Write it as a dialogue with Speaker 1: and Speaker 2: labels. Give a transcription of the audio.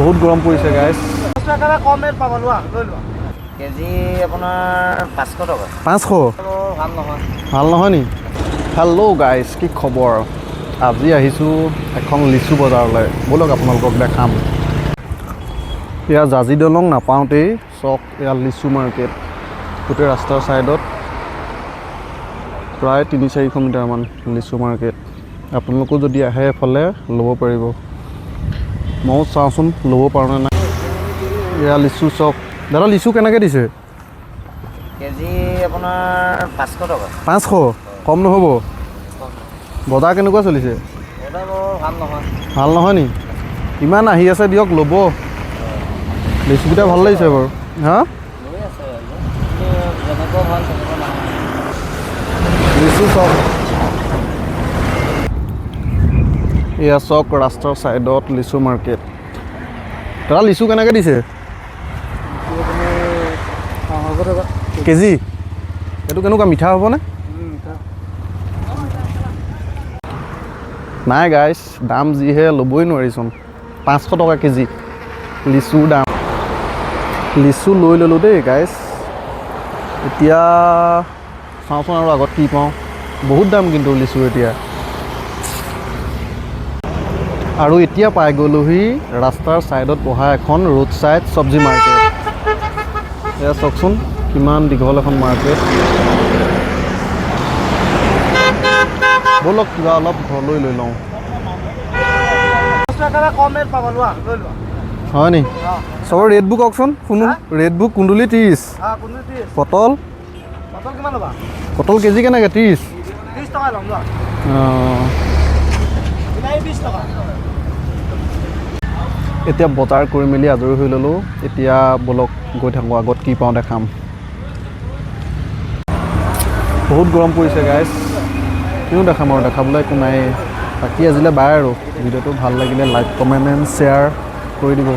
Speaker 1: বহুত গৰম পৰিছে গাইছ।
Speaker 2: কেজি আপোনাৰ 500 টকা।
Speaker 1: 500?
Speaker 2: ভাল নহয়।
Speaker 1: ভাল নহয় নি? হেল্ল' গাইছ, কি খবৰ? আজি আহিছোঁ এখন লিচু বজাৰলৈ। ব'লক আপোনালোকক দেখাম। এয়া জাজি দলং নাপাওঁতেই চক এয়া লিচু মাৰ্কেট। গোটেই ৰাস্তাৰ ছাইডত প্ৰায় 3-400 মিটাৰমান লিচু মাৰ্কেট। আপোনালোকো যদি আহে এফালে ল'ব পাৰিব। ময়ো চাওঁচোন ল'ব পাৰোঁনে নাই। এয়া লিচু চক। দাদা লিচু কেনেকৈ দিছে?
Speaker 2: কেজি আপোনাৰ 500 টকা।
Speaker 1: 500? কম নহ'ব? বজাৰ কেনেকুৱা চলিছে?
Speaker 2: বজাৰ ভাল নহয়।
Speaker 1: ভাল নহয় নি? ইমান আহি আছে দিয়ক ল'ব। লিচুকেইটা ভাল লাগিছে বাৰু। হা?
Speaker 2: লৈ আছে যেনেকুৱা ভাল তেনেকুৱা নহয়।
Speaker 1: লিচু চক। এয়া চক ৰাস্তাৰ ছাইডত লিচু মাৰ্কেট। দাদা লিচু কেনেকৈ দিছে? কেজি? এইটো কেনেকুৱা মিঠা হ'বনে? নাই গাইছ, দাম যিহে ল'বই নোৱাৰিচোন। 500 টকা কেজি লিচুৰ দাম। লিচু লৈ ল'লোঁ দেই গাইছ। এতিয়া চাওঁচোন আৰু আগত কি পাওঁ। বহুত দাম কিন্তু লিচু এতিয়া। আৰু এতিয়া পাই গ'লোহি ৰাস্তাৰ ছাইডত বহা এখন ৰোড ছাইড চব্জি মাৰ্কেট। এয়া চাওকচোন কিমান দীঘল এখন মাৰ্কেট। ব'লক কিবা অলপ ঘৰলৈ লৈ লওঁ। হয় নি? চবৰ ৰেটবোৰ কওকচোন শুনো। ৰেটবোৰ কুন্দুলি 30, পটল পটল কেজি কেনেকৈ? 30? অঁ, এতিয়া বজাৰ কৰি মেলি আজৰি হৈ ল'লোঁ। এতিয়া ব'লক গৈ থাকোঁ, আগত কি পাওঁ দেখাম। বহুত গৰম পৰিছে গাইছ। কিনো দেখাম আৰু, দেখাবলৈ একো নাই। বাকী আজিলৈ বাই আৰু। ভিডিঅ'টো ভাল লাগিলে লাইক, কমেণ্ট এণ্ড শ্বেয়াৰ কৰি দিব।